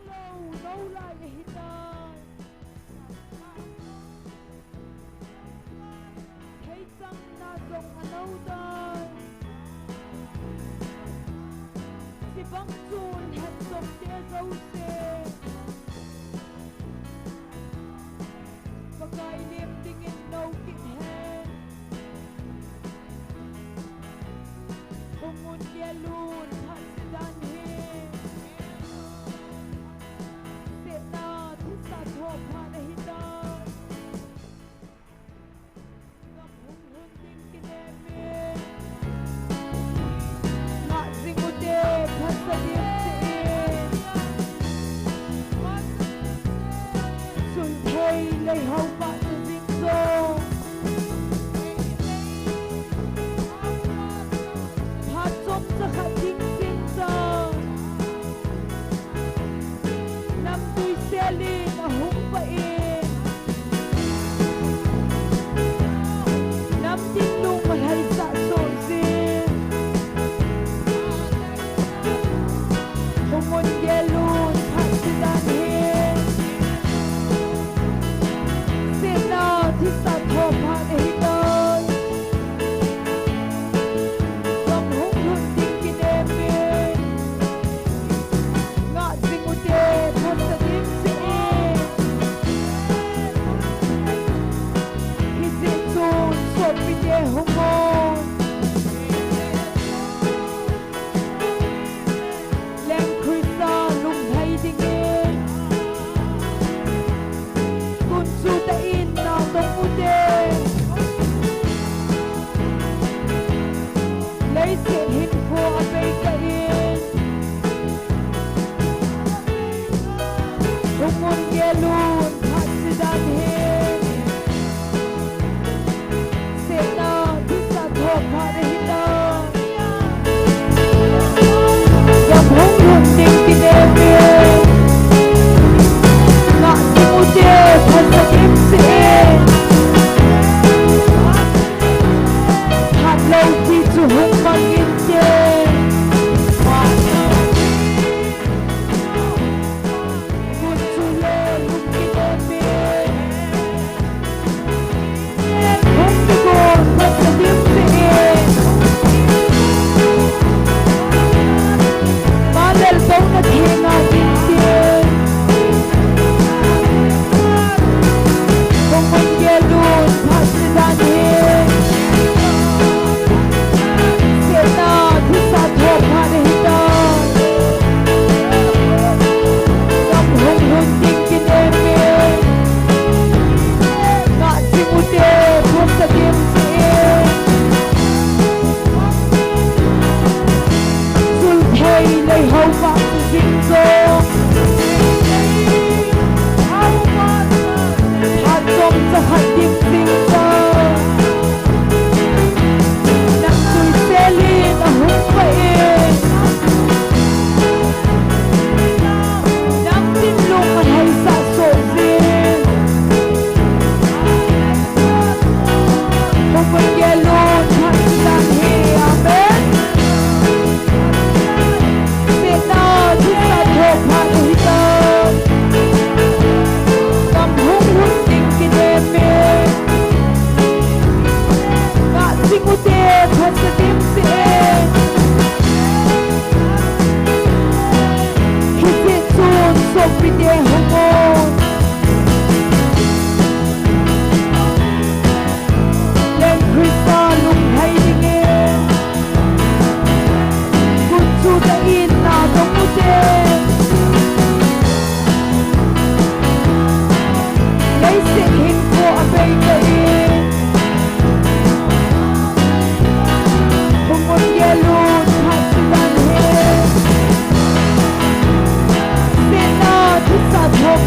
lâu nấu lại hiện đời thấy rằng na rộng ở nấu đời si băng chun hẹn rộng tia dấu xe và cài niệm tình in nâu kịp hẹn không muốn nghe luôn hẳn sẽ đàn hê sẽ na thích xa thộp hạ đã hít đời gặp hùng hương tình kinh em mê hạ dinh một đê thật xa điệp sẽ xuân thay lấy hậu bạn từ dinh dô hát giống ra khả chính sinh giờ năm tôi xe lên ở húng vậy năm tin lung mà hay xạ sổ riêng không muốn ghé luôn hãy sẽ đàn hên sẽ nào thì xạ thộp hạ để đời gặp húng hương tình kinh em mê ngạ dinh một đê thật xa điệp sẽ khi dễ chôn suốt vì đê hông môn lem Krista lung thay tình em cun su ta in nào tông một đê lấy diện hình của bê cả yên không muốn nghe luôn hãy sẽ đàn hên sẽ nào thích xa thộp hạ để hít đời gặp hống hương tình kinh em mê ngạ dinh một đê thật xa điệp sẽ hạt lâu thì chủ hông mang nghìn đê buồn chu lê lúc kinh em mê hông đi buồn thật xa điệp sẽ má lên bóng na thê ngạ dinh đê không muốn nghe luôn hãy sẽ đàn hên sẽ nào thích xa thộp hạ để hít đời gặp hùng hương tình kinh em mê ngạ dinh một đê thật xa điệp sẽ xuân thay lấy hậu bạn từ dinh dô hát giống ra khả điệp sinh giờ năm tôi xe lên ở húng vậy năm tin lung mà hay xạ sổ riêng không muốn nghe luôn hãy đàn hê amen sẽ nào thích xa thộp hạ để hít đời gặp húng hương tình kinh em mê ngạ dinh một đê thật xa điệp sẽ khi dễ chôn suốt vì đê hông môn lên Krista lung thay tình em cun chu ta in nào tông một đê lấy diện hình của bê cả yên không muốn nghe luôn hãy sẽ đàn hên sẽ nào thích xa thộp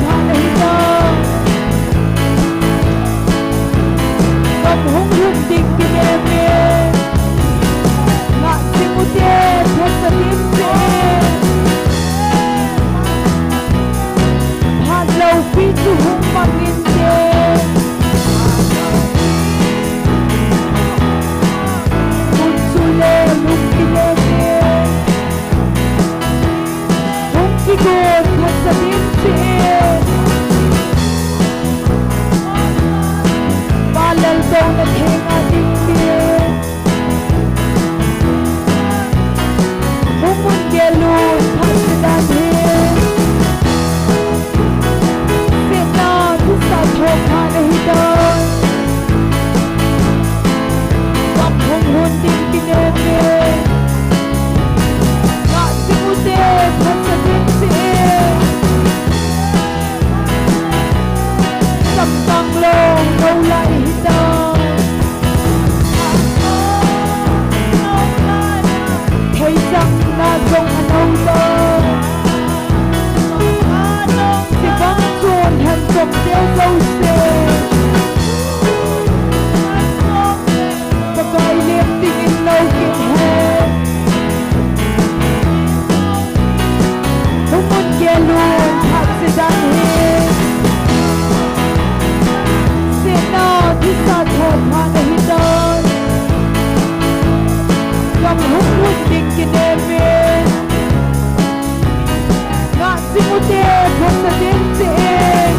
pasadintiin.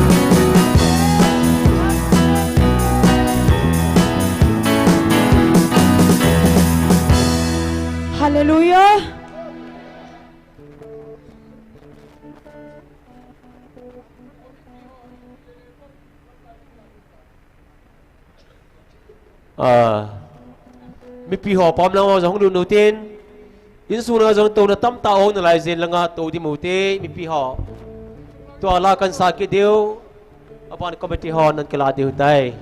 Hallelujah. Mi pi ho pom lang ho du nu tin in su na jong to na tam ta ho na lai zen langa to di mu te mi pi ho to ala kan sa ki deu apan committee ho nan kala deu tai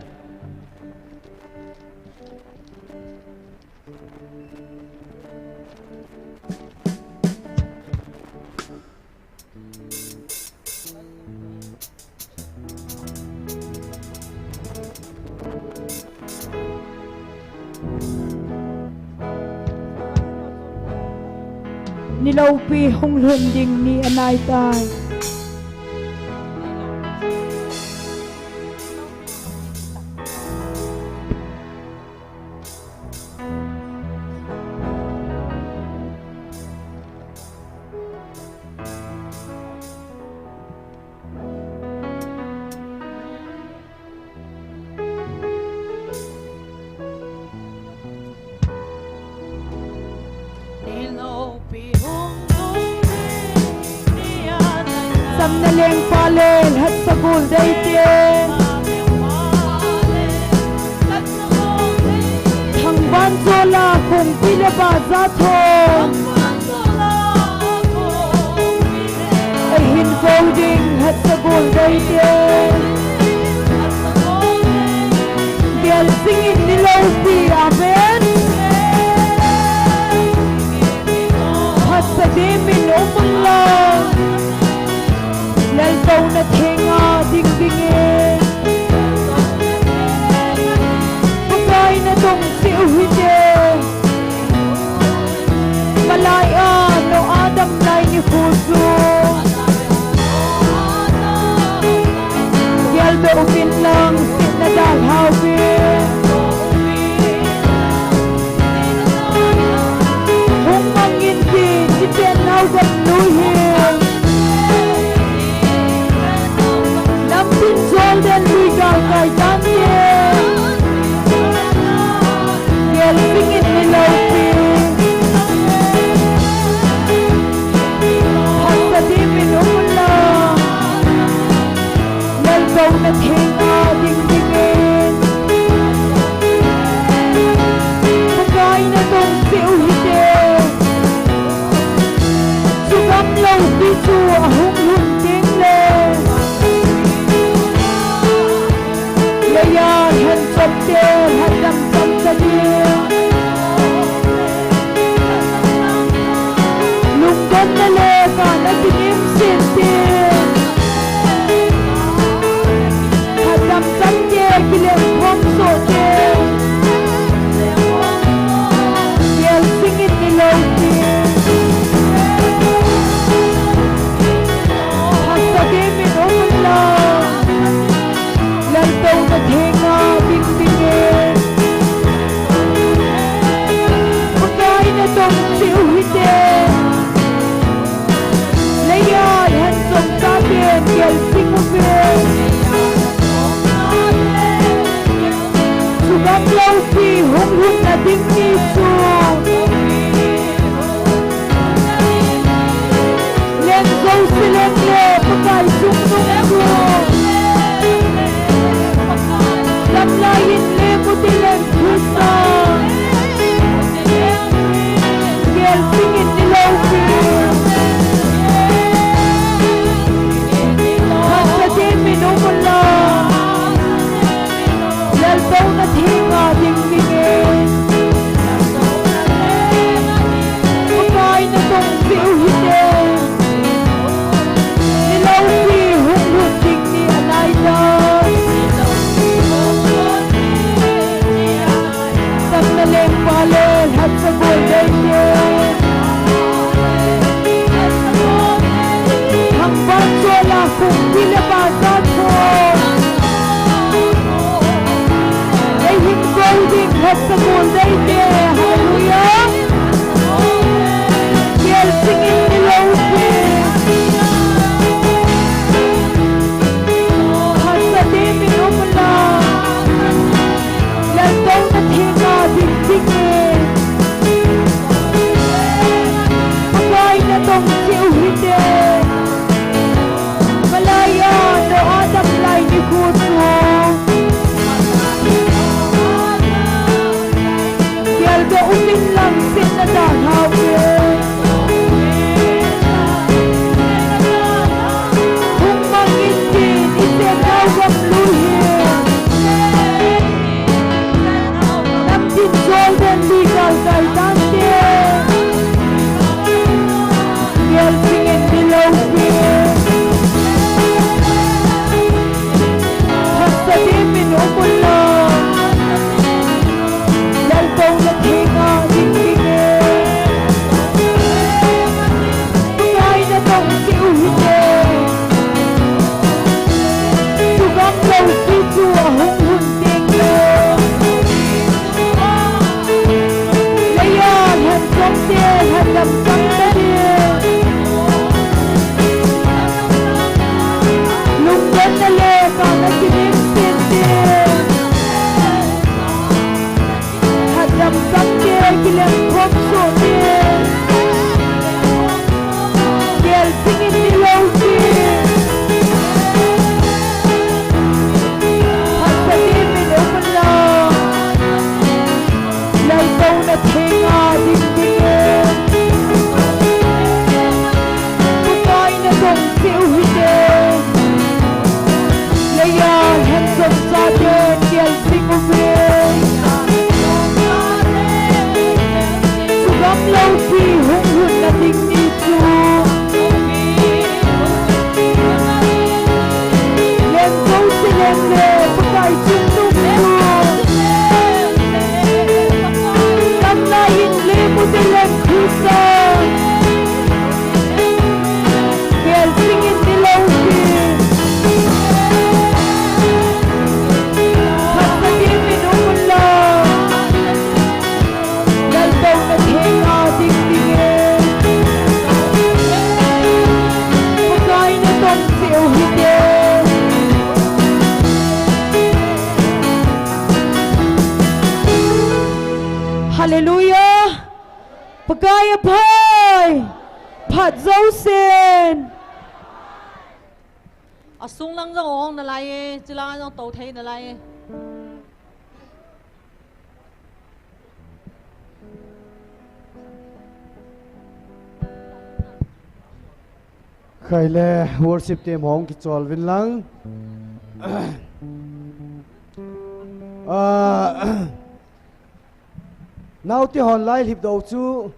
Nilaupi hong lunding ni anay tay. Samnaleng palen hat sagul daytin thang ban zola kung pile ba za thong ay hin voting hat sagul daytin gel singin nilaw pi amen hasadimin umullah lal daw na tinga dingdingin pagay na tong si uhide malaya no adam lay ni puso yal do umin lang sit na dalhawin kung manginti jiten hawag luhin Golden regal kay Daniel Gel singin nilaw hasadimin umulang lalbaw na tinga dingdingin pagay na tong si uhide sugam law bisu ahong hunting le Layan han sabdil hadam sabdil lunggan na leka na tinim sintin hadam sabdil kilem kwam sotin yel singit nilawtin hasadimin umulang laldaw na tinga dingdingin pagay na tong si uhide layan hansong sabin gel singubin sugam lawpi hunghun na dingniso lengaw silengle pagay sungtungso Lamlayin lemutilan pusa Gel singin nilawin hasadimin umulang lalbaw na tinga dingdingin pagay na tong si uhide nilawpi hunghunting ni anaydan Samnaleng palen hat sagul daytin hangban zola kung pila ba za thong ay hin voting hat sagul daytin hallelujah gel singin nilawin a pie. Pat dấu sen. à sung lăng trong ong là lại chỉ là trong tàu thấy là lại khai le worship team hong ki chol vin lang now ti hon lai hip do chu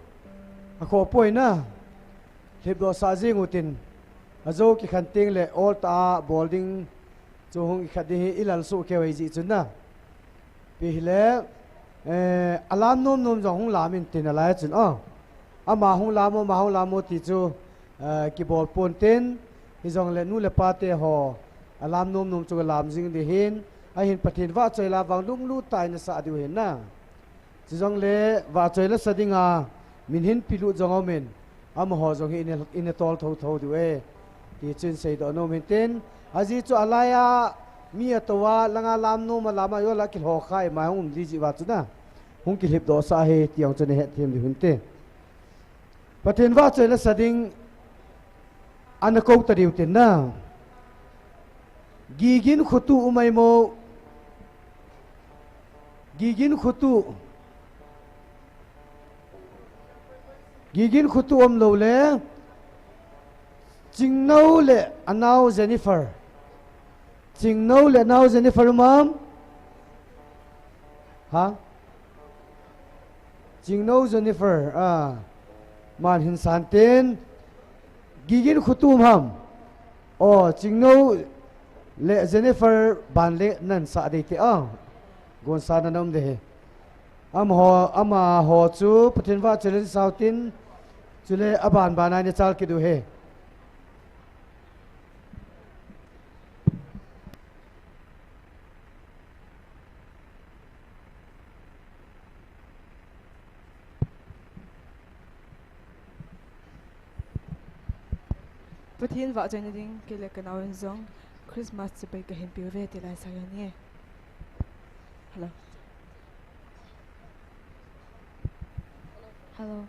a kho poi na hip do sa jing utin azo ki khan ting le all ta boarding chu hong khadi ilal su ke wai ji chun na pi le alam nom nom jong hong lamin tin ala chun ama hong lamo ti chu ki bol pon ten hi jong le nu le pa te ho alam nom nom chu lam jing de hin a hin pathin wa choi la wang lung lu tai na sa du hin na chi jong le wa choi la sadinga min hin pilu jong omen am ho jong in tol tho du e ti chin sei do no men ten aji chu alaya mi atwa langa lam no ma lama yo la ki ho khai ma hum li ji wa chu na hung ki lip do sa he tiang chen he them di hun te pathin wa choi la sading ana ko ta diu tin na gigin khutu umai mo gigin khutu om lo le chingnau le anau Jennifer mam ha chingnau Jennifer man hin san ten gigin khutu ham chingnau le Jennifer ban le nan sa de te gon sa na nom de ama ho chu pathin wa chelen sautin chule aban banai ne chal ki du he Pathin vợ chân ding kile kanau zong Christmas se pai ka hin piu ve ti lai sa ya ni. Hello. Hello.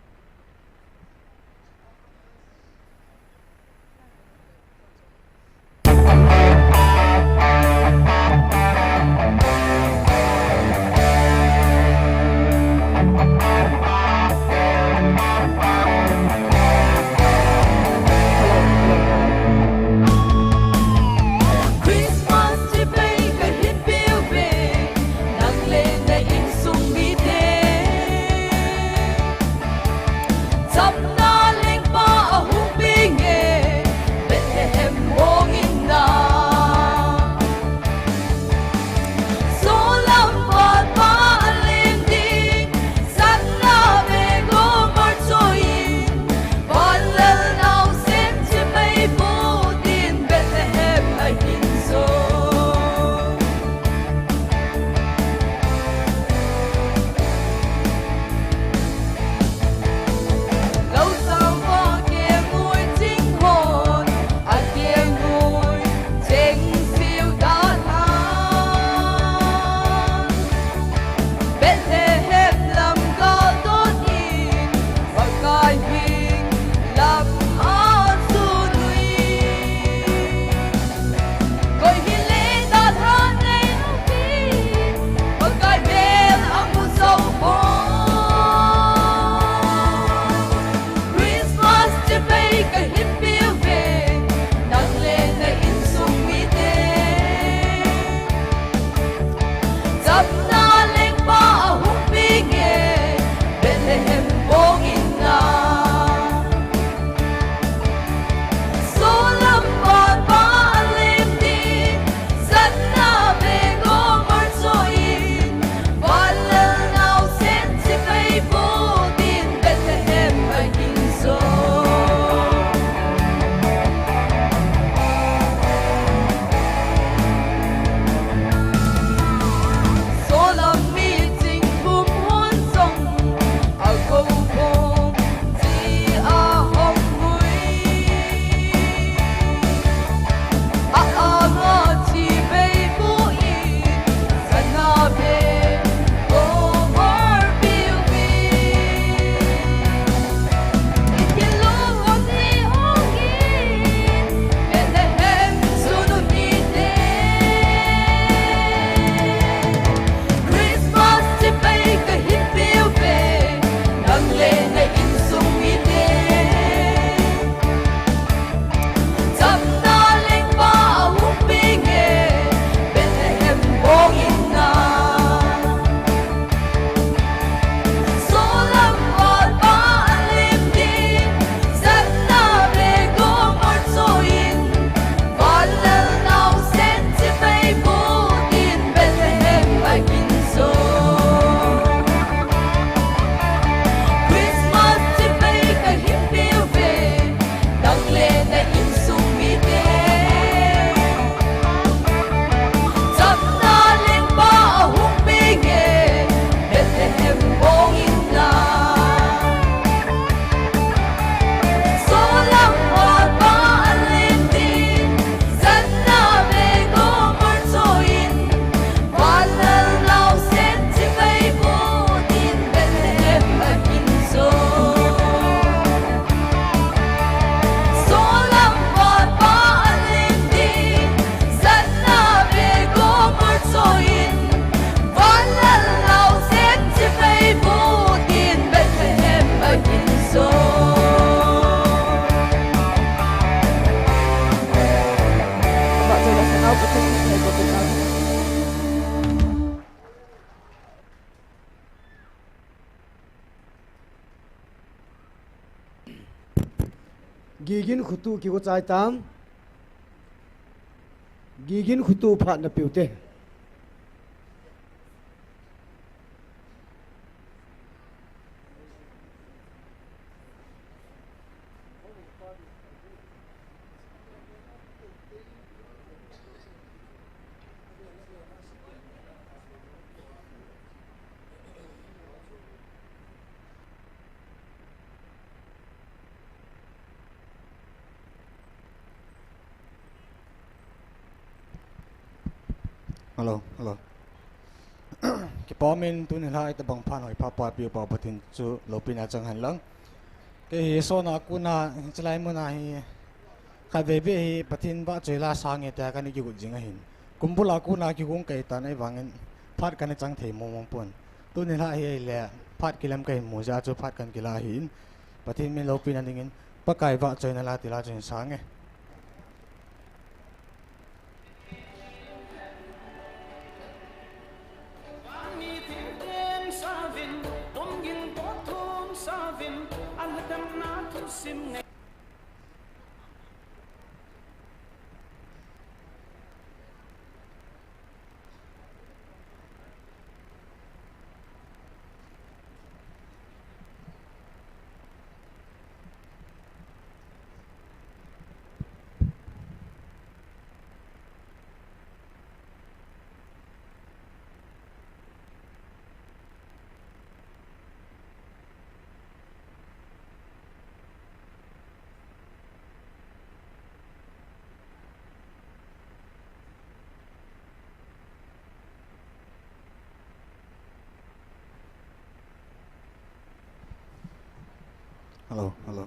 gigin khutu ki ko chai tam gigin khutu phat na piute Hello. Cái bom mình tu nên lại tập bằng phan hỏi pha biểu bảo bật tin chú lô pin ở trong hành lang. Cái số nào cũng na chỉ lại muốn này cái về về bật tin bắt chơi la sang cái cái này kêu chính hình. Cũng bula cũng na kêu cũng cái ta này vàng phát cái này chẳng thể mong pun. Tu nên lại là phát cái làm cái mua ra chú phát cái là hình. Bật tin mình lô pin anh ingin bắt cái vợ chơi này là thì là chơi sáng cái. Hello.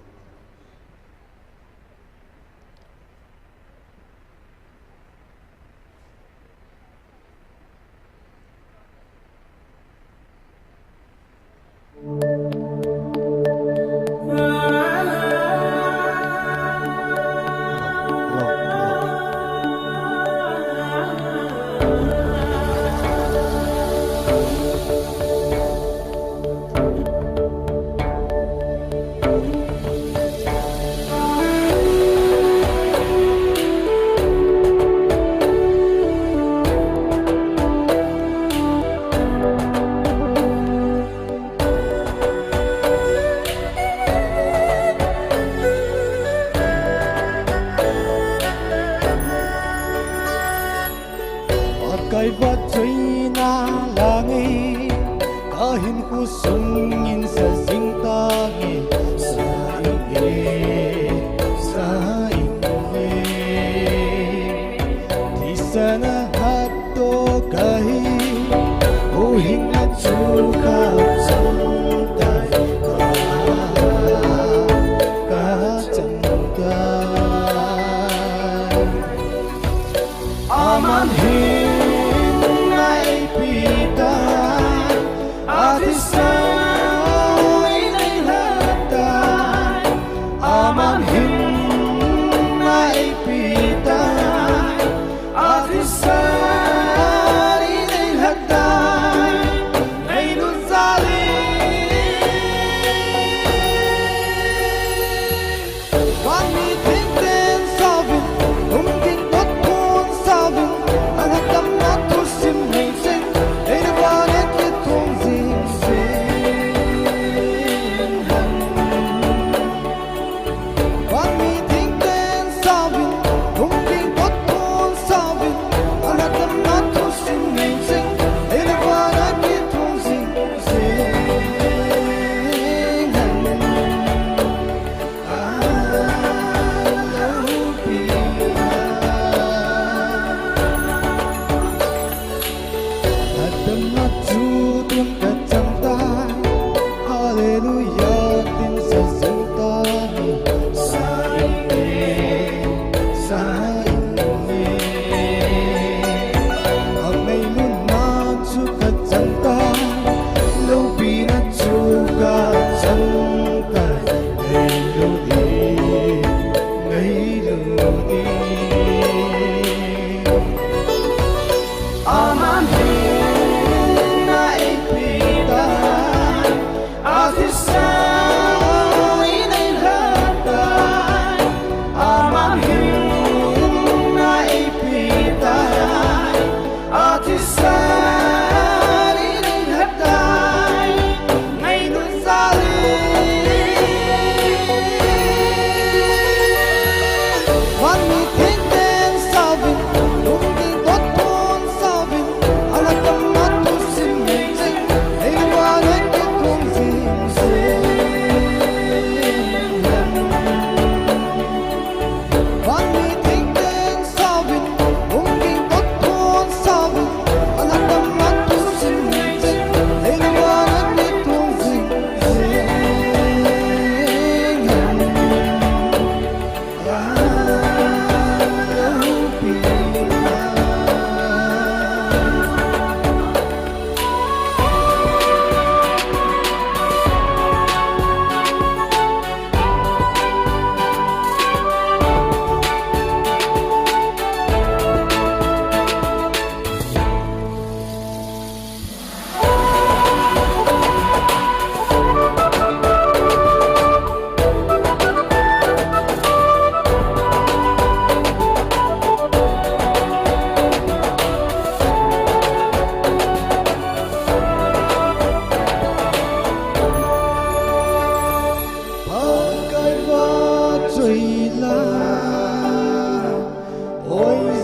Cái vật chơi na là nghe cả hình khu sung in sa ding ta nghe sa inge thì sa na hát to cái ô hình na chu khao chân tay cả chân tay aman hi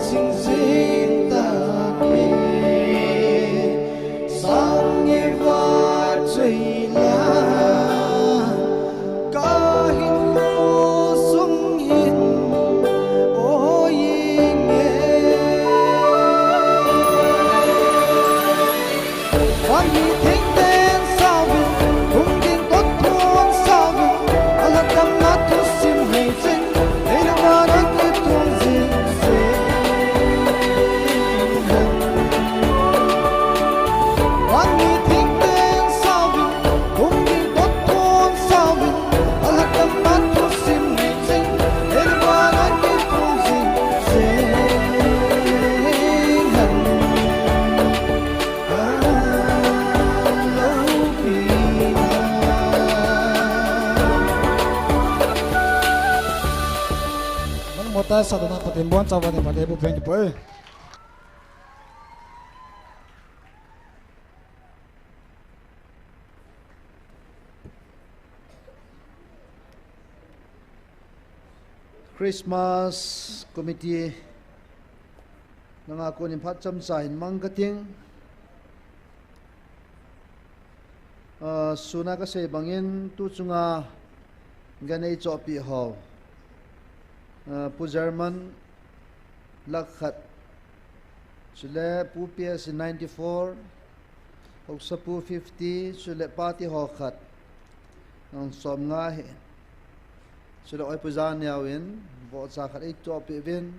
sing sing ta ke sang ye va chui la ka hin ho sung hin o yin ye One he think then sao vin hung tin tốt thôn sao vin ala tâm mắt tu sim hay chân để nó mà nó cứ tuôn dinh dinh One he think then sao vin hung tin tốt thôn sao vin ala tâm mắt tu sim hay chân để nó mà nó cứ tuôn dinh dinh một tay sau đó nó tìm bốn sau đó thì phải bộ phim bơi Christmas committee nangako ni phat cham chain mangkating suna ka se bangin tu chunga ganei chopi ho pu German lakhat chule pu PS 94 oksa pu 50 chule party ho khat ang som nga he chule oi pu zan yawin bo cha khat ek chopi vin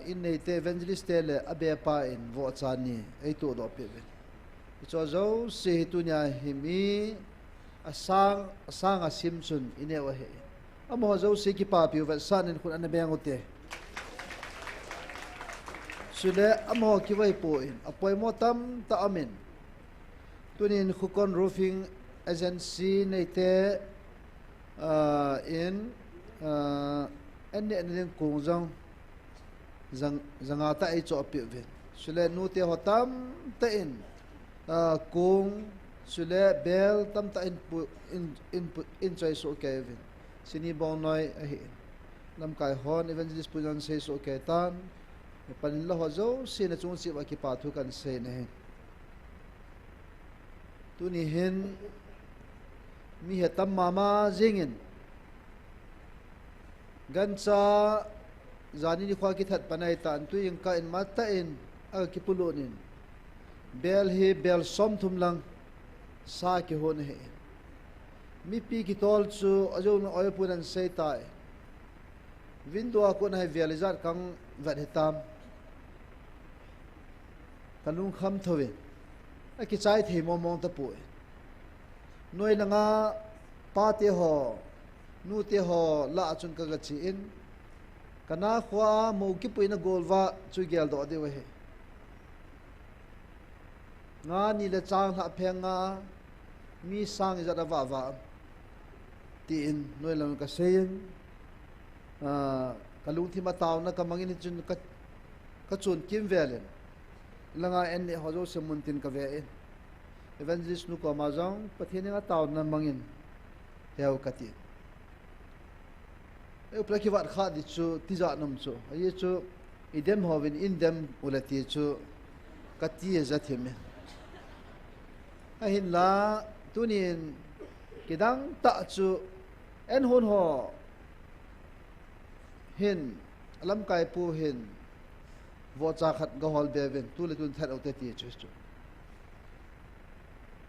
in nei te evangelist le abe pa in vo cha ni ei tu do pe vin cho zo se tu nya himi asang a simsun ine wa he amo zo se ki pa pi va san in khun an be ngote sule amo ki vai po in apoi mo tam ta amin tunin khukon roofing agency nei te in en kung zanga ta ai cho pi ve sule nu te hotam ta in kung sule bel tam ta in chai so kevin sini bong noi a hi lam kai hon evangelist pujan se so ke tan panin la ho zo sin a chung si wa ki pa thu kan se ne tu ni hin mi he tam mama jingin gancha zani ni khwa ki that panai tan tu ing ka in ma ta in a ki pulunin bel hi bel som thum lang sa ki hon he mi pi ki tol chu ajo no oi punan sei tai window ko na vializar kang vat hitam kanung kham thove a ki chai the mo mong ta pu noi langa pa te ho nu te ho la chun ka ga chi in kana khwa mo ki puina golwa chu gel do de we he nga ni le chang ha phenga mi sang za da wa tin noi lang ka seyin kalung thi ma taw na kamangin chun ka chun kim velen langa en ho zo semun tin ka ve evangelist nu ko ma jong pathini nga taw na mangin heu ka ti e plaki wat kha di chu ti za nam chu ai chu idem hovin in dem ulati chu ka ti za theme a hin la tunin kidang ta chu en hun ho hin alam kai pu hin vo cha khat ga hol beven tu le tun that autte ti chu chu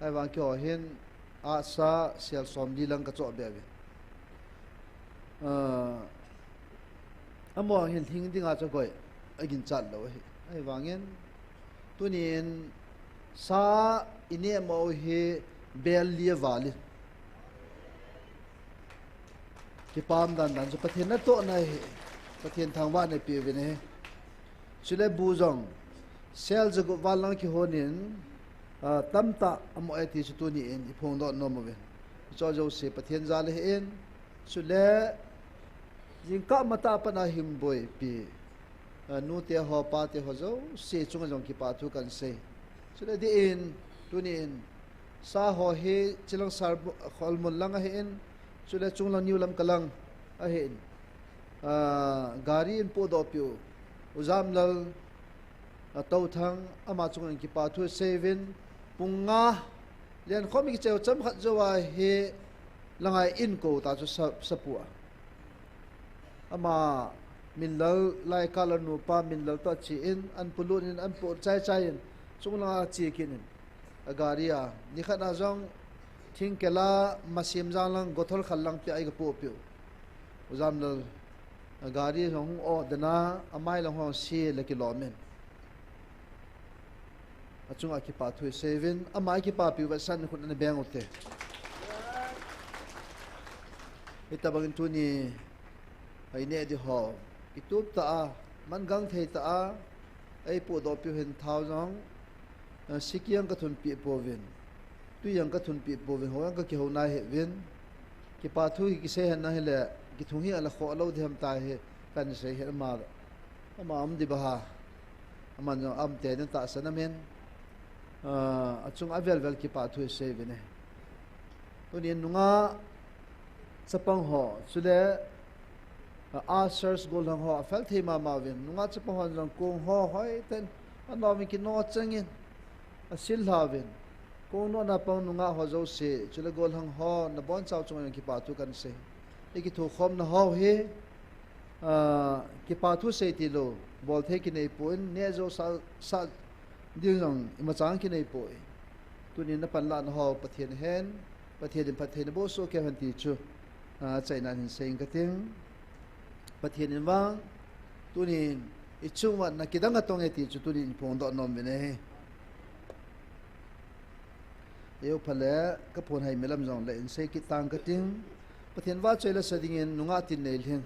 ai wang kyo hin a sa sial som li lang ka cho beven amo hin thing dinga cho goi agin chat lo hi ai wangin tunin sa ine mo hi bel lia vali ki pam dan dan so pathen na to na hi pathen thang wa ne pi ve ne chule bu jong sel jago walang ki honin tamta amo ati chu tu ni in phong do no mo ve cho jo se pathen za le en chule jing ka mata pa na him boy pi nu te ho pa te ho zo se chung jong ki pa thu kan se chule di in tu ni in sa ho he chilang sar khol mun lang a he in chule chung lang niu lam kalang a he in gari in po do piu uzam lal tau thang ama chung in ki pa thu 7 punga lian khomi ki cheu cham khat zowa he langai in ko ta chu sapua ama min lal lai kala nu pa min lal to chi in an pulun in an po chai chai in chung la chi kin in agaria ni khana jong thing kela masim jang lang gothol khal lang pi ai ga po pi uzam lal agari jong o dana amai lang ho si le ki lo men achung a ki pa thu 7 amai ki pa pi wa san khun an beng ote itabagin tu ni ai ne di ho itup ta a man gang thei ta a ai po do pi hen thau jong sikiang ka thun pi po vin tu yang ka thun pi po vin ho yang ka ki ho na he vin ki pa thu ki se han na he le ki thung hi ala kho lo dhem ta he kan se he ma am di ba ha aman jo am te ta sana men achung avel vel ki pa thu se vin ne tu ni nunga sapang ho sule Arthur's gold ho fel thema ma vin nunga chapa hon jong kong ho hoi ten anomi ki no changin asil havin kong no na pang nunga ho zo se chule gold hang ho na bon chau chung ki pa tu kan se ki thu khom na ho he ki pa thu se ti lo bol the ki nei poin ne zo sa ding jong ima chang ki nei poi tu ni na pan la na ho pathian hen pathian bo so ke han ti chu chai nan hin seng ka ting pathian in wang tunin ichung wa nakidang atong eti chu tunin pong do nom bene eu phale ka phon hai melam jong le in se ki tang ka ting pathian wa chela sading in nunga tin nei lhen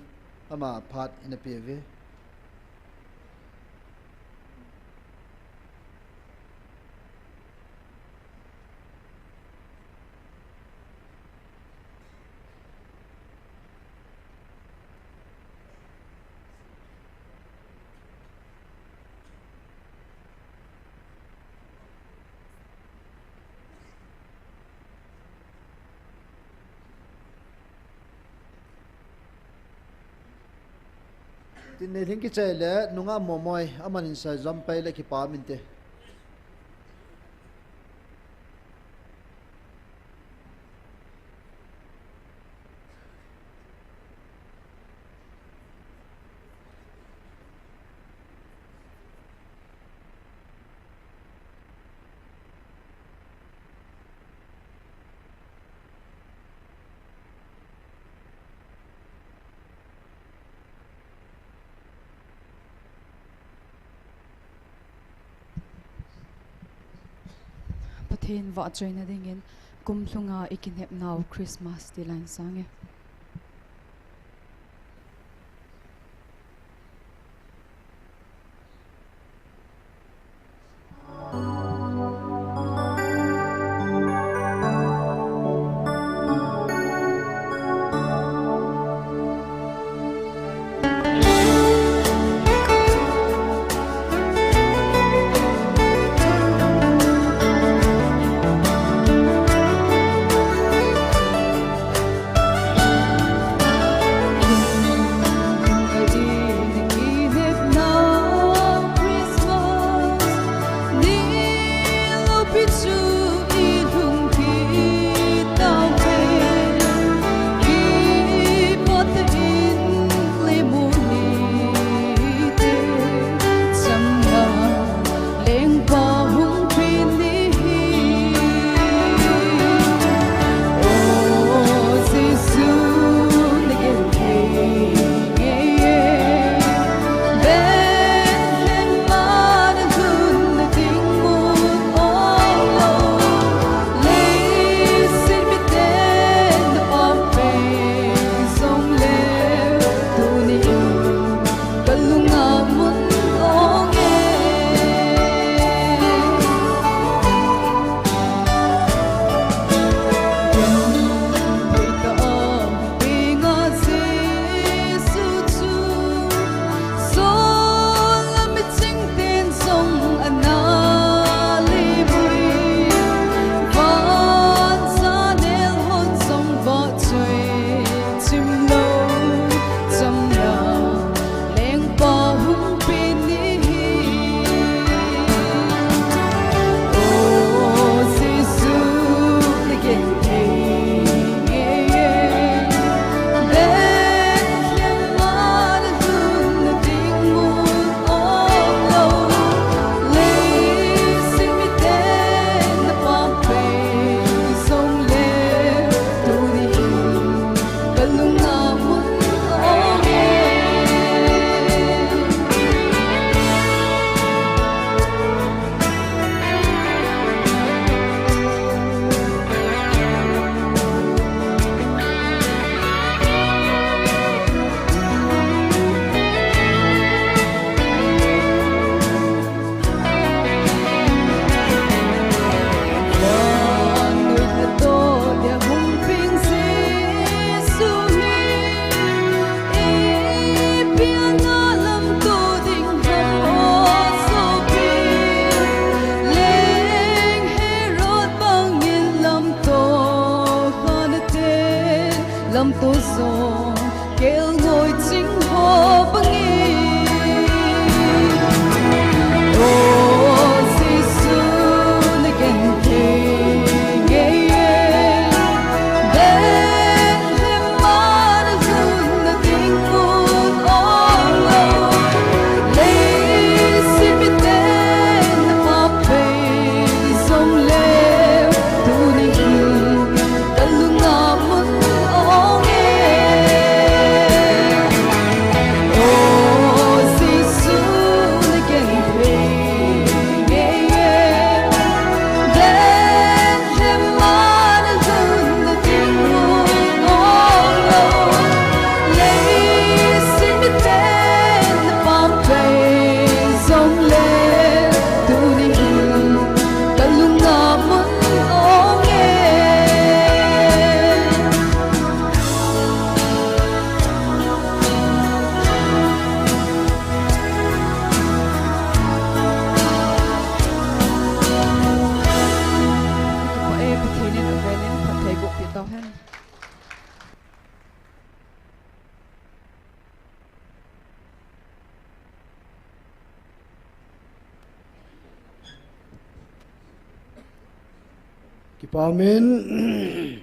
ama phat in a peve tin nei thing ki chai le nunga momoi aman in sa jam pai le ki pa min te Pathian wa joina dingin kumhlunga ikinhep naw Christmas tilan sange Kipamin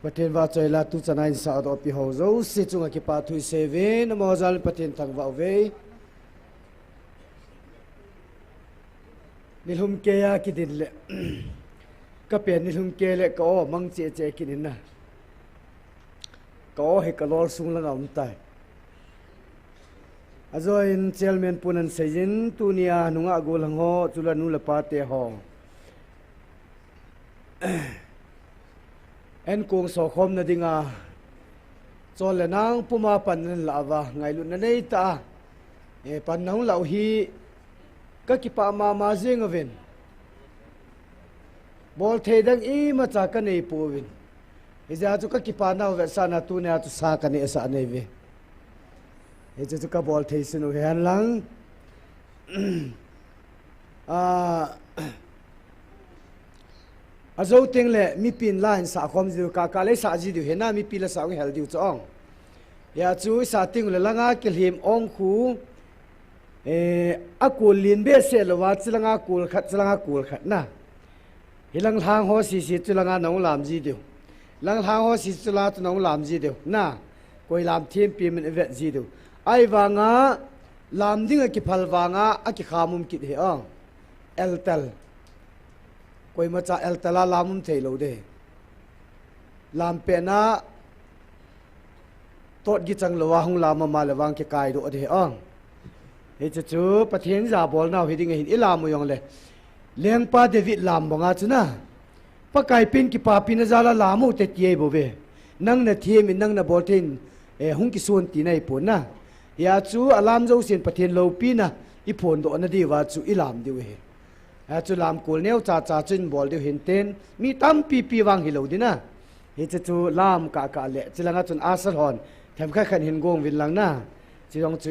Patin va chơi là tu chân anh sao đó bị hậu dấu si chung cái pa thui se ve nó mò zal patin thang vào ve nilhum ke ya kidin le ka pen nilhum ke le ko mang che che kinin na ko he kalor sung la ngam tai azoin chairman punan sejin tunia nunga golang ho chula nu la pa te ho en kung so khom na dinga chol le nang puma pan la wa ngai lu na nei ta e pan nang lau hi ka ki pa ma jeng aven bol the dang i ma cha ka nei pu win e ja chu ka ki pa na ve sa na tu ne tu sa ka ne sa nei ve e chu ka bol the sinu han lang azo teng le mi pin line sa khom ju ka le sa ji du hena mi pi la sa hel diu chong ya chu sa ting le langa kil him ong khu akul lin be se lo wa chilanga kul khat na hilang hang ho si si chilanga nong lam ji diu lang hang ho si chila tu nong lam ji diu na koi lam thim pi min vet ji diu ai wanga lam ding ki phal wanga a ki khamum ki he ong el tel koi ma cha el tala lamum thei lo de lam pe na tot gi chang lo wa hung lam ma le wang ke kai do de ong he chu chu pathian za bol na hi ding hin ilam mo yong le leng pa david lam bonga chuna pa kai pin ki pa pin za la lamu te tie bo ve nang na thiem nang na bol tin hung ki sun ti nai pon na ya chu alam zo sin pathian lo pi na i phon do na di wa chu ilam di we chu lam kul neu cha cha chin bol de hin ten mi tam pi wang hi lo dina he chu lam ka le chilanga chun asal hon them kha khan hin gong win lang na chirong chu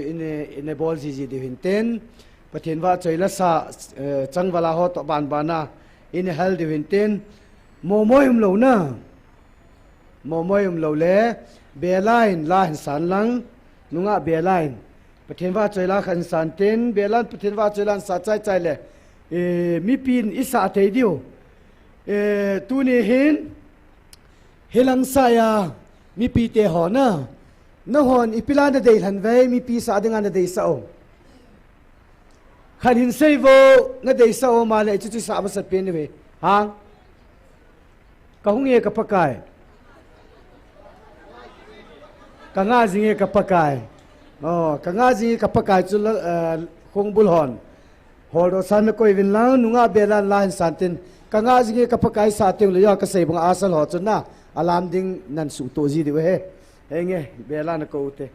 in bol ji de hin ten pathian wa choila sa chang wala ho to ban bana in hel de hin ten moyum lo na moyum lo le be line la hin san lang nunga be line pathian wa choila khan san ten be lan pathian wa choila sa chai le mi pin isa thei diu tu ni hin helang sa ya mi pi te ho na na hon ipila na dei han ve mi pi sa dinga na dei sa o khan hin sei vo na dei sa o ma le chu sa ba sat pen ni ve hang ka hung ye ka pakai ka nga jing ye ka pakai ka nga jing ka pakai chu khong bul hon hol san koi vin lang nunga bela lan santin kanga jinge kapakai sa ting lo ya ka sei bang asal ho chuna alam ding nan su to ji de he enge bela na ko te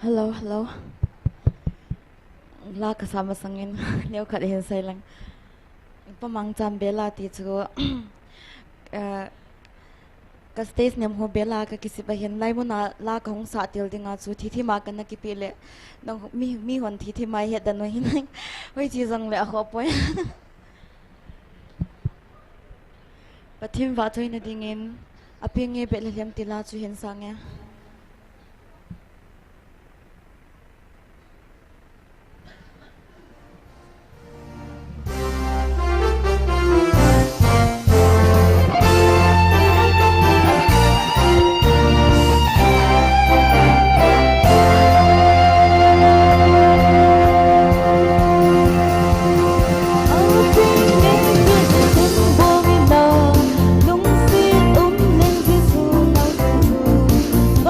Hello. La kasama sangin. Neo kat hin sai lang. Pamang jam bela ti chu. Ka stage nem ho bela ka kisi ba hin lai muna la ka hong sa til dinga chu thi ma kan na ki pile. Nong mi hon thi mai het dan no hin. Hoi chi jang le a kho poi. Pathim wa thoi na dingin. Apinge be le lem tila chu hin sange. Hãy subscribe cho kênh Ghiền Mì Gõ để không bỏ lỡ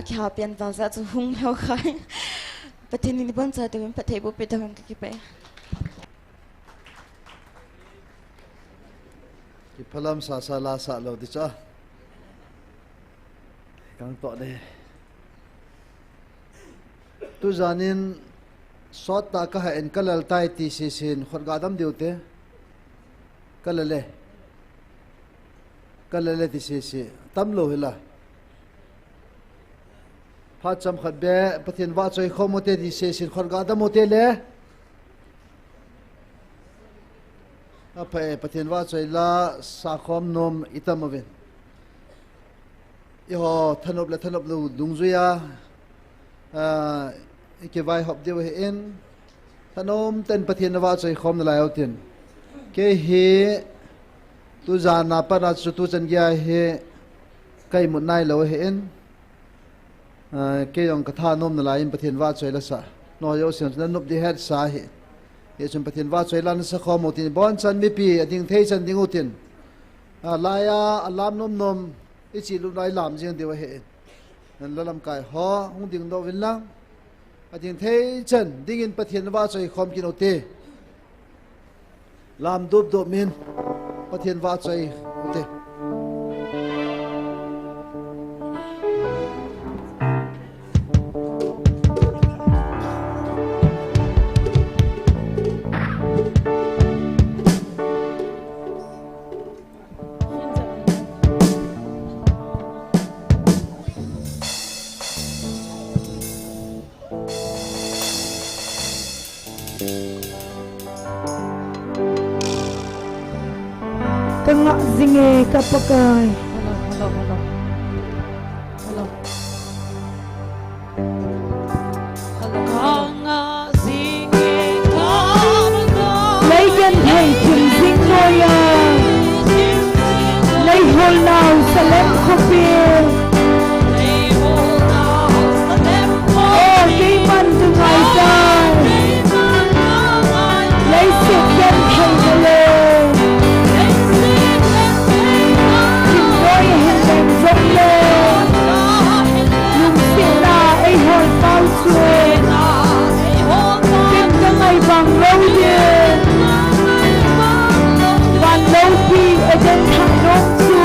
kia pian vào ra chu hung heo khai pathin ni bon cha tu pathei bu pe tam ki pe ki phalam sa sa la sa lo ti cha kang to de tu zanin sot ta ka en kalal tai ti si sin khot ga dam diute kalale ti si tam lo hila pha cham khat be pathian wa choi khomote ti si sin khot ga dam mote le apa pathian wa choi la sa khom nom itamavin yo thanop lu dungzuya ke vai hop deu he en thanom ten pathian wa choi khom la autin ke he tu jana pa na chu tu chan gya he kai mun nai lo he en ke yong ka tha nom na la in pathian wa choi la sa no yo sin na nup di het sa he ye chun pathian wa choi lan sa khom utin bon chan mi pi ading thei chan ding utin la ya alam nom ichi lu nai lam jing deu he nan la lam kai ho hung ding do vin lang ading thei chan ding in pathian wa choi khom kin ote làm đốp đốp min có thiên va chơi ok Tengah zinge kapakai. Hello. Lấy dân thầy trường dinh ngôi lấy hồn nào sẽ lém không biết. Ô đi mân từ ngày dài lấy sự dân thầy về lên tìm ngôi hình đèn rộng lên lùng xịn là ấy hồi bao xuôi tìm cho ngày vàng lâu điện vàng lâu khi ở trên thẳng nông xuôi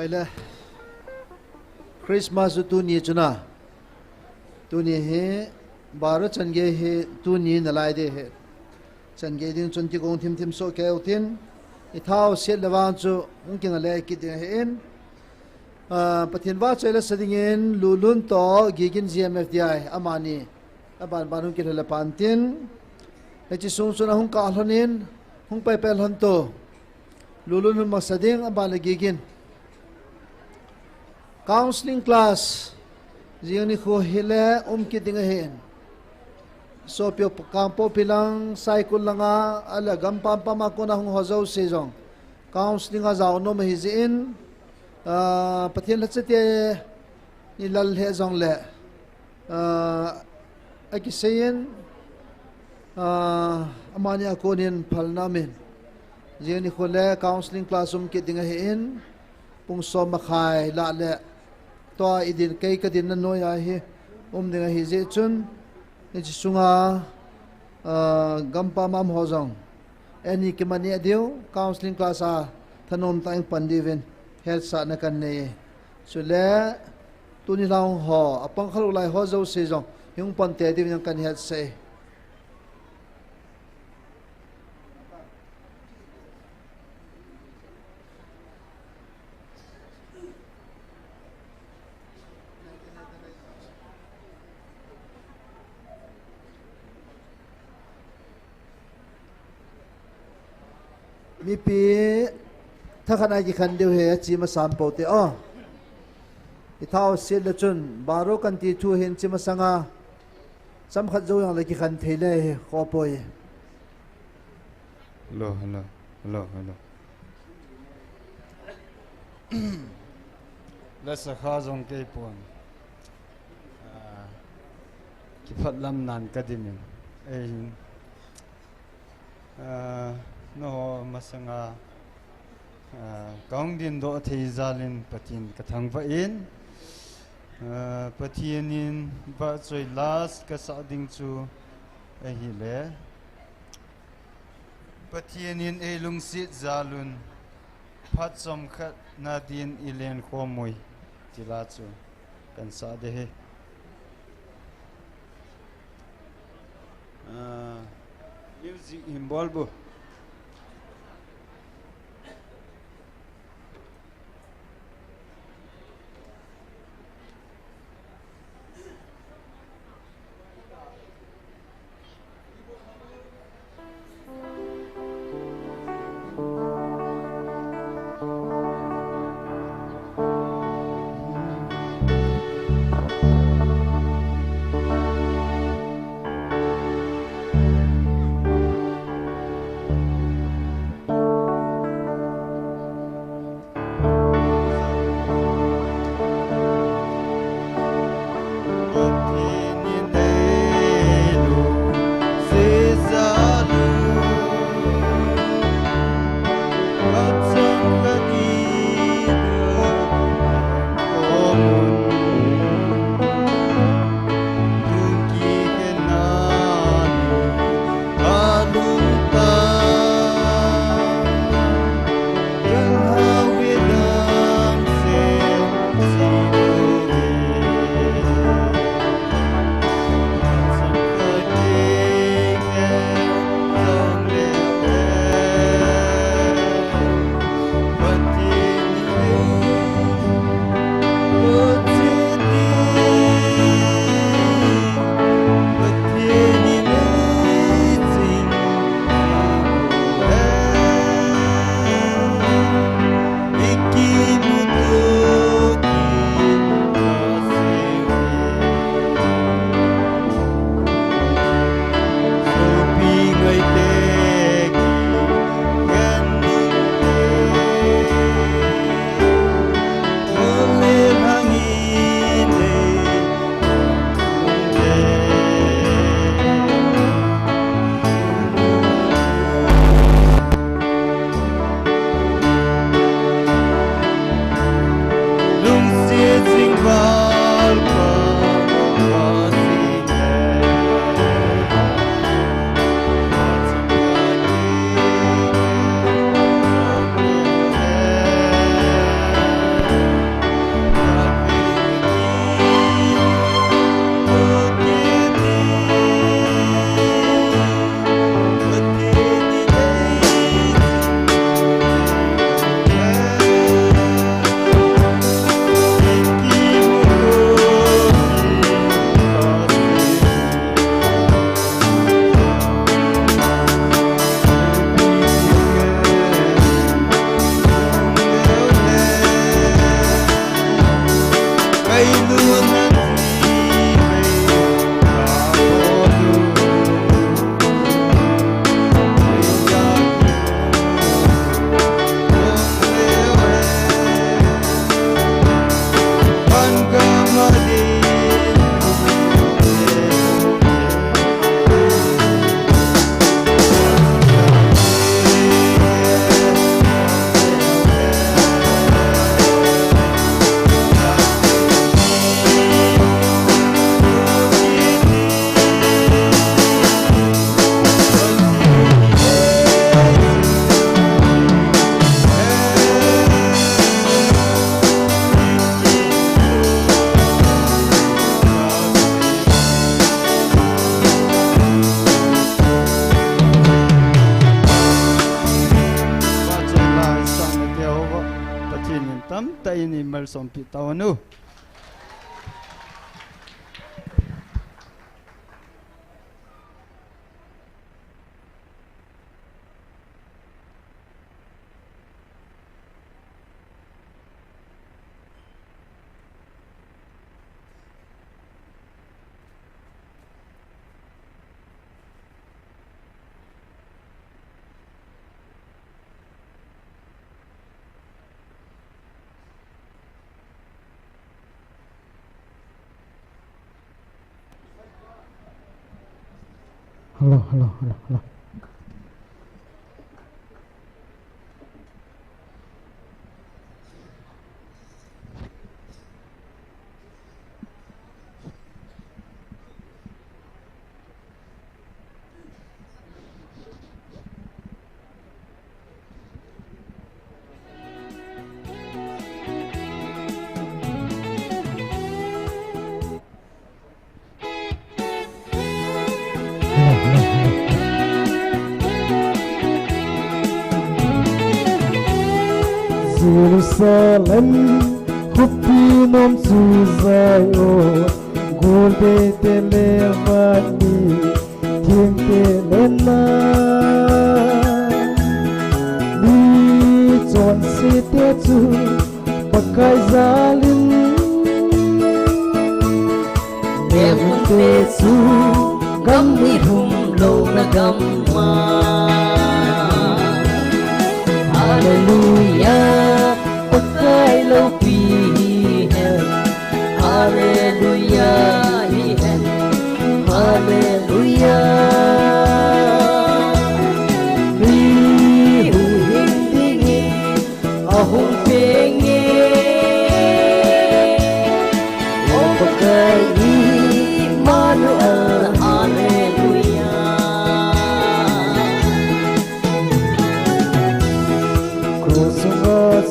noi le Christmas tu ni chuna tu ni he baro chan ge he tu ni na lai de he chan ge ding chun ti gong tim so ke utin I thao siat lawan chu ungking ale ki de he in pathin wa chela sadingin lulun to gigin GMFDI amani aban banung ki le pantin Echi sung suna hung ka alhonin hung pai pel honto lulun masading abala gigin counseling class jiani kho hile kiting hen so pyo kampo pilang cycle langa ala gam pam pam ko na hung hozo sejong counseling a zaw no mahizin pathian lachete ni lal he jong le akisayen amani akonin phalnamin jiani khole counseling classroom ki dinga hin pung so makhai la le to idin kai ka din no ya hi dinga hi je chun ni sunga gampa mam hojong any ki mani adeu counseling class a thanom tang pandivin health sa na kan ne sule tuni laung ho apang khalu lai ho zo se jong yung pante div yang kan health se mi piถ้าขณะกี่คันเดียวเหจีมาสามโปเตอที่ท้าวเสียละจนบารุกันตีทูเห็นจีมาสังอาสำคัญโจยังเลยกี่คันเทเลขอปอย Hello hello hello hello และสข้าจงเก็บปนคิดพัดลำนานก็ดีมั้งโน้มาสังกองดินโดเทียลินปะทินกระทั่งว่าอินปะทินินบะจอยลาสกษัตริย์จูฮิเลปะทินินลุงสิจาลุนพัดสมขัดนาดินอิเลนขโมยจิลาจูกันสาเดเฮมิวสิกอินบอลบุ cây luôn ini malsom pitawanu Hello. Jerusalem, Hopi nom Suzayo, Golde Televani, Kim Telena, Ni John Sitetu, Pakai Zalin, Nemun Tesu, Gam Ni Hum Lo Nagama. Hallelujah, pakai lo pi hai. Hallelujah, hi hai. Hallelujah. Ni hu hindi ahum pengi. Oh pakai Immanuel. Hallelujah.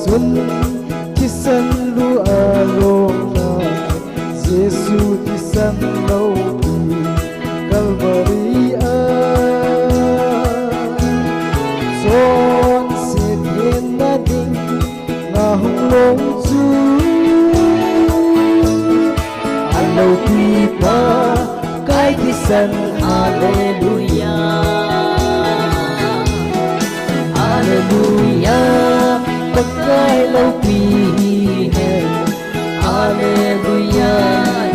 Sun kisan lu alona Yesu kisan lau Kalvaria Son sitin natin ngahong long su Alaw pipa kay kisan Hallelujah Hallelujah pakai lo pi hai. Hallelujah,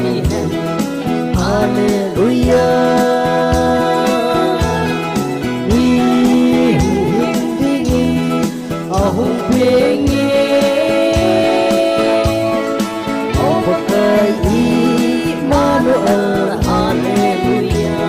hi hai. Hallelujah. Ni hindi ahum pengi. Oh pakai Immanuel. Hallelujah.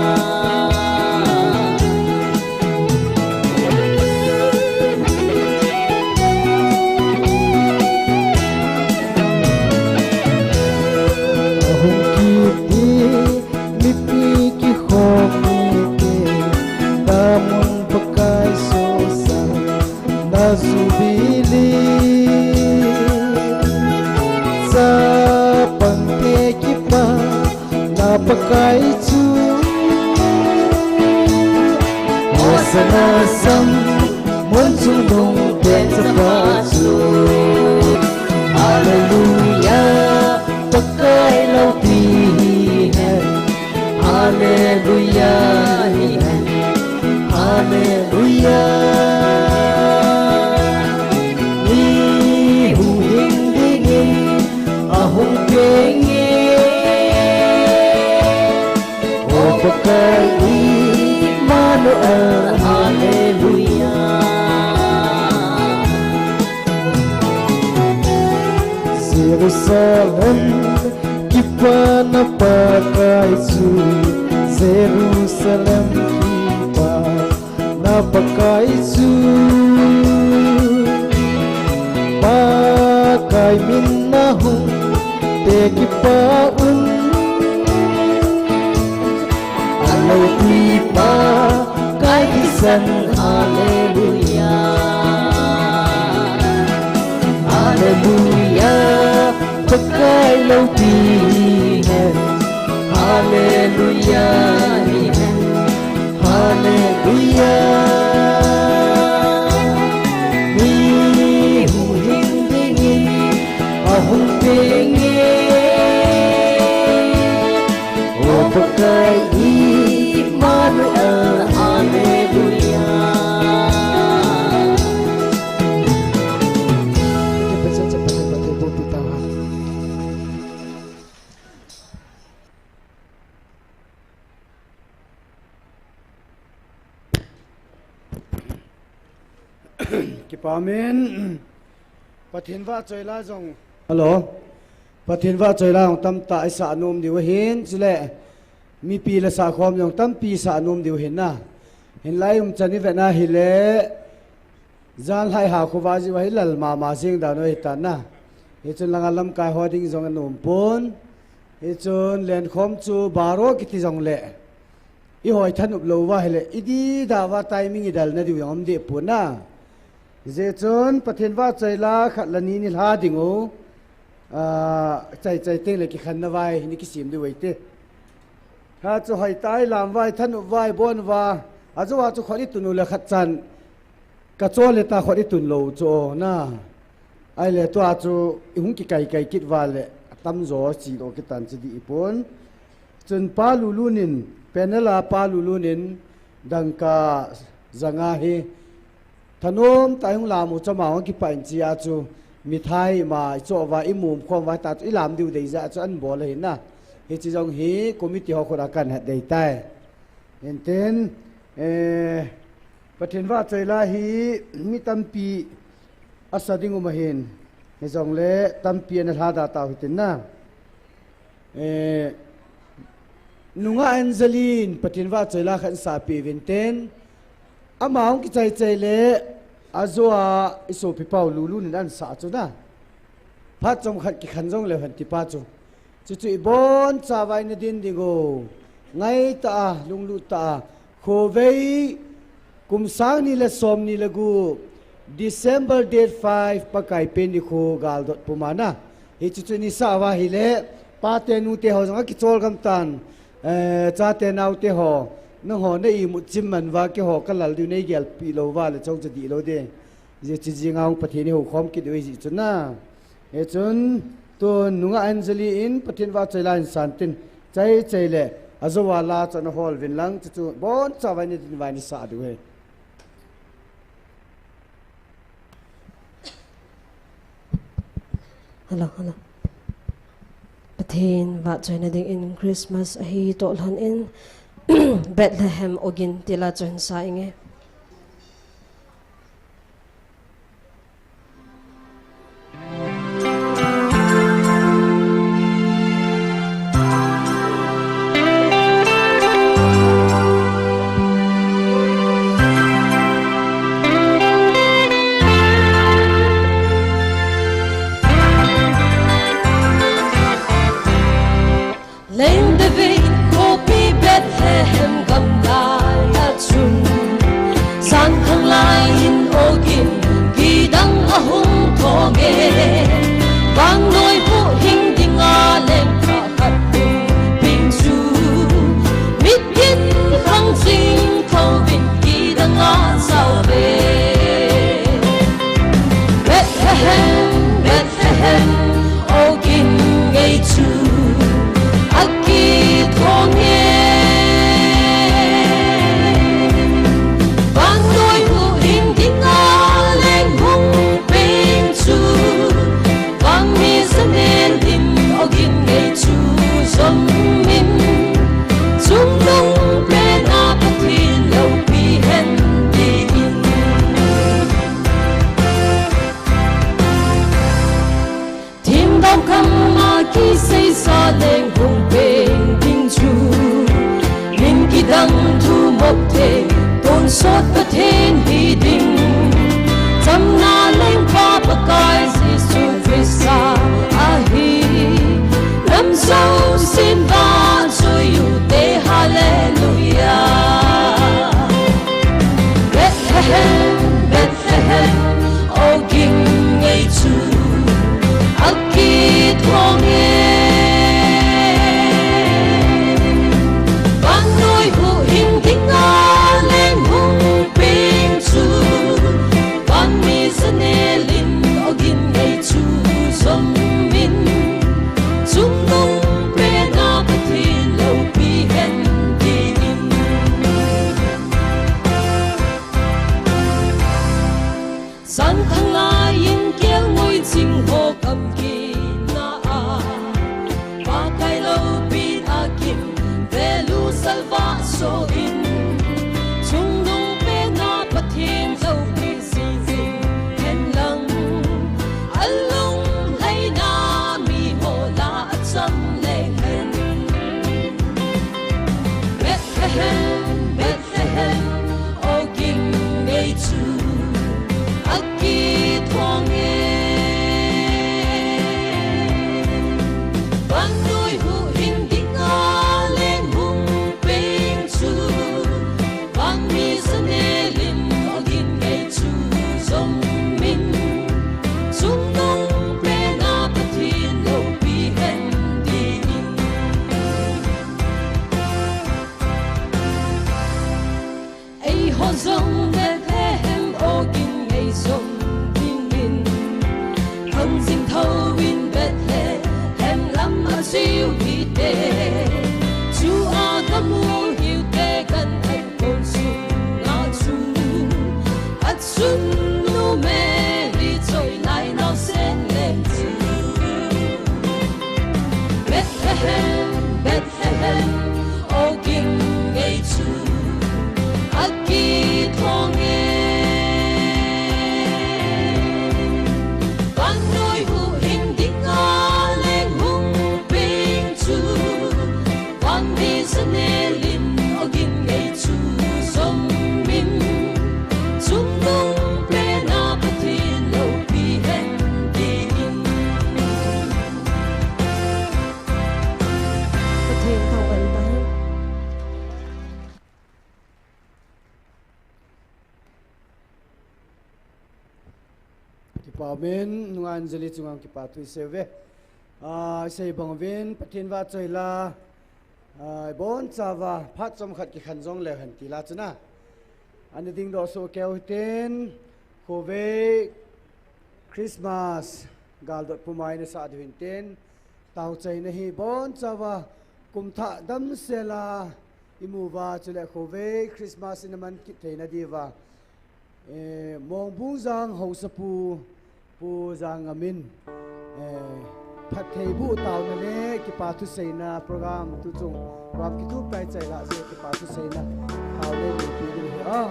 Subili sa pangtekipa na pakai chu wasanasam munsudong tetsapasu Hallelujah pakai lauti hai Hallelujah hi hai Hallelujah ahum pengen Oh pakai Immanuel Haleluya Jerusalem kita na pakai su Jerusalem kita na pakai su pakai minahung tegi paun alau tipa kai kisan haleluya haleluya pakai lau tihen haleluya haleluya mi huling dingin ahung pengen oh pakai Immanuel haleluya cepat-cepat betul tawa Kipamin pathin wa choi la jong hello pathin wa choi la tam ta isa nom diu hin chule mi pi la sa khom jong tam pi sa nom diu hin na hin lai chani ve na hi le zan lai ha khu wa ji wa hi lal ma sing da no hi ta na hi chun langa lam kai ho ding jong nom pon hi chun len khom chu baro ki ti jong le i hoi than up lo wa hi le i di da wa timing i dal na diu yom de pu na dễ chốn bắt thiên va chạy la khát là ní nil ha đình ô chạy chạy tên là cái khăn na vai ní cái xiêm đi vậy thế ha cho hỏi tai làm vai thân vai bon va à cho cho khỏi đi tuần là khát chan cả cho lệ ta khỏi đi tuần lâu cho na ai lệ to cho hung cái cái kít va lệ tâm gió chỉ đồ cái tàn chỉ đi pon chân pa lulu nín penela pa lulu nín đằng cả zanga hi thanom tai hung lam cho ma ki pain chia chu mithai ma cho wa imum khom wa ta i lam diu dei za cho an bol hin na he chi jong hi committee ho khora kan ha dei tai en ten pathin wa chaila hi mi tampi asading uma hin he jong le tampi an ha da ta hitin na nunga angelin pathin wa chaila khan sa pi vinten amaung ki chai chai le azwa iso pi pau lulu ni dan sa chu na pha chom khat ki khan jong le han ti pa chu chu chu bon cha vai na din dingo ngai ta lung lu ta kho vei kum sang ni le som ni le gu December date 5 pakai pen ni kho gal dot pumana he chu chu ni sa wa hi le pa te nu te ho jong ki chol gam tan cha te nau te ho nó họ này một chim mình và cái họ cái là điều này gel pi lâu và là trong cái đi lâu đi giờ chỉ riêng ông phát hiện họ không kịp điều gì chứ na hệ chun tôi nung Anjali in phát hiện và chạy lại sản tin chạy chạy lệ azawala cho nó hol vin lang chu bon cha vai ni tin vai ni sa du he hello pathin và chạy na ding in Christmas hi to han in Bethlehem ogin tila chon sa inge Lên David copy Bethlehem gầm lại chung khi xây xa lên hùng bền tinh chu min kỳ đăng thu một thể tôn sốt bất thiên đi đình chăm na lên qua bậc cõi Giêsu Christ ahi năm sau xin va rồi yêu tế hallelujah Bethlehem Bethlehem ô kinh ngày chu akit hong van noi hu hình thinh a lên hung ping chu van mi sane lin ogin ngày chu som min chung nung pe na pathin lo pi hen din san thang la yin kiel ngoi ching ho kam ki na a pa kai lo pi a kim ve lu salva so in chung nung pe na pathin lo pi si sin hen lang along lai na mi ho la cham le hen Bethlehem Bethlehem o king nei chu akit hong van noi hu hình ding a lên hung ping chu van mi sane lim ogin ngày chu som min chung nong pe na pathin lo pi hen din ai ho zong Bethlehem ogin ngày som din min hằng dinh thâu in Bethlehem lam a siêu đi tê chu a ta mu hiu tê kan ai con su na chu at sun nu me ri choi lai na sen lên chu Bethlehem Bethlehem o king ngày chu akit hong van noi hu hình ding a lên hung ping chu van mi sane lim ogin ngày chu som min chung nung pe na pathin lo pi hen din Pathin thong an tai Kipa men nungan jeli chungang kipa tu seve sei bangven pathin wa choila bon chawa phat chom khat ki khanjong le han ti la chuna ani ding do so keu ten khove Christmas gal dot pumai na sa advent ten tau chai na hi bon chawa kum tha dam sela imuwa chule khove Christmas in man ki theina diwa mong bung giang hậu sapu pu giang amin phát thầy bu tàu na le ki pa tu sei na program tu chung program ki tu pai chai la se ki pa tu sei na tàu le ni pi ni a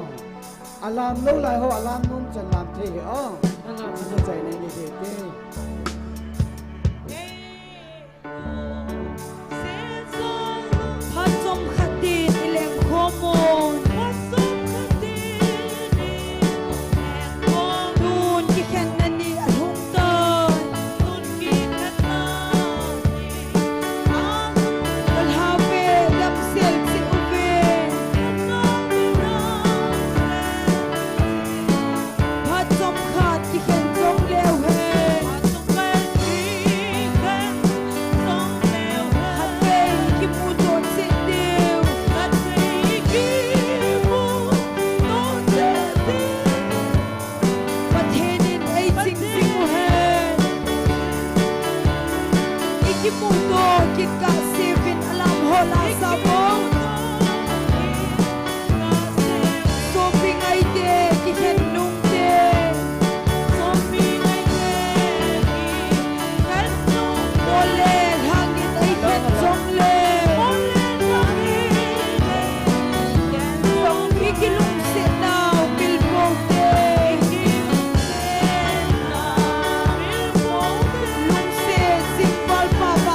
alarm lo lai ho alarm num chan lam the a tu chai nei ni de te phát trong khát tin ileng khomon tun ki khen nani al hung ton al hawe lam sel si uve phát trong khát ki khen trong leo he hat ve ki mu ton sit deu Pathin ai sing sing mo hen iki mundo ki ka sivin alam hola sa bong so ping ai de ki hen nung de so ping ai de ki hen nung mole hangin ai hen song le song iki lung se now bil mo de lung se sing pal pa ba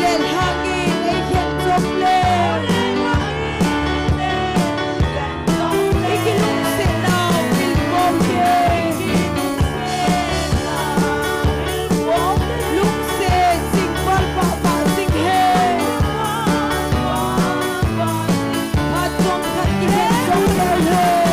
lên hangin ay khen trong lên ikilung sinaw ilmong ye lung sen sing wal pa pa sing he hat trong khat ki hen trong lên he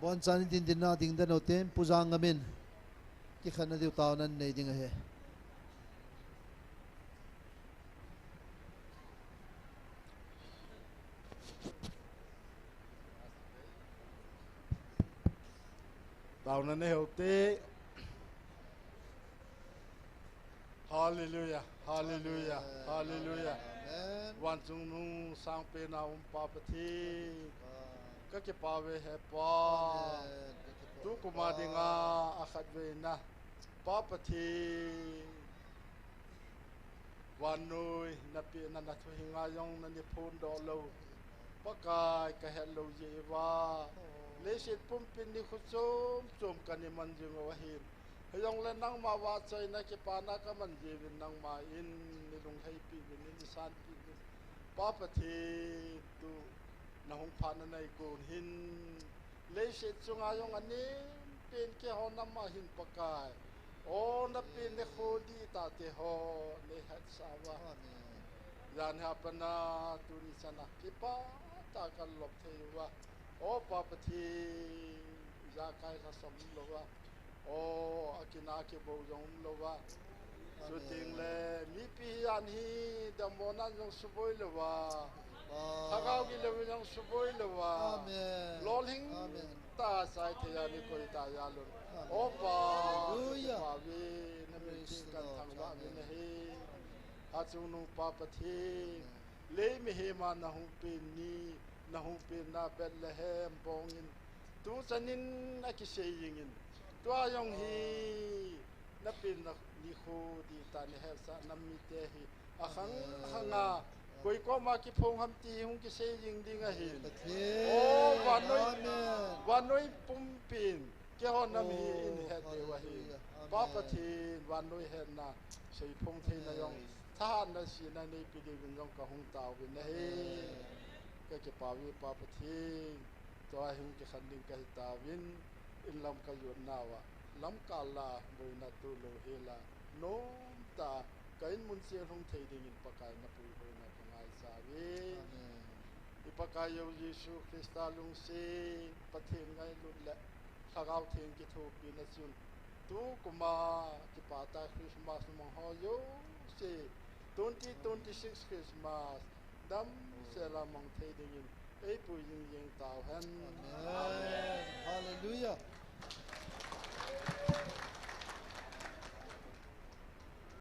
บอลจานิดินดินนาดิ่งดันเอาเต็มปูจางกามินที่ขันนัดเดียวตาวนั้นในดิ่งเหตาวนั้นในเหวเตฮาเลลูยาฮาเลลูยาฮาเลลูยาวันจุงนุงสร้างเป็นอาวุธปาปทีก็เก็บปาเวเหปาทุกมาดิงาอาขัดเวนะปาปทีวันนุยนับปีนันนัทหิงายองนันยิพูนดอลลูปากายกะเฮลลูเยวาเลสิตปุ่มปินนิคุจมจมกันยมันจึงวะหินยองเล่นนังมาวาใจนักปานักมันยีวินนังมาอินนิลงให้ปีวินนิสานปีวินปาปทีตุนหงพานันในกูหินเลสิตจงอายองอันนี้เป็นแค่หอนามาหินปากายโอ้นับเป็นเนโคดีตาเตหอเนหัดสาวะยานหาปนาตุนิสนะกิปาตากันหลบเทวะโอ้ปาปทียาไกขสมโลวะโอ้อากินาคิบูยงโลวะสุดจริงเลยมีปีอันฮีดมโนันยงสุบอยโลวะถ้าเขากิเลวยังสุบอยโลวะลอลิงตาสายเทียนิโคตายาลุนโอ้ปาปาวีนั่นเป็นกันทางว่าวินเฮอาจุนุปาปทีเลมิเฮมานะฮุปินีนะฮุปินาเบลเลเฮมปองอินตูจันินนักเชยิงินตัวยองฮีนับเป็นนิโคดีตานิเฮสะนัมมิเตฮีอาขังขังาคุยก็มาคิพงฮัมตีฮุงกิเชยิงดิ่งฮีโอ้วันน้อยปุ่มปินเกี่ยวนัมฮีอินเฮเดวะฮีปาปทีวันน้อยเฮน่ะใช้พงเทนยองท่านนั่นสินั่นในปีเดียวกันก็หงตาวินเฮก็จะปาวิปาปทีตัวหงจะขันดิ่งก็ตาวินอินลำก็อยู่นาวะลำกาลาโดยนัตุโลเฮลาโน้มตาก็อินมุนเสียหงเทดิ่งปากายนับปุยโดยนับงายสาวิอิปากายโยยิสุคริสตาลุงเซปะเทงไงลุนละข้าเอาเทงกิทูปีนัสุนตูกุมาที่ปาตาคริสต์มาสมังฮอโยเซ2026 Christmas dam sela mang thei dingin ei pu ying ying taw han Hallelujah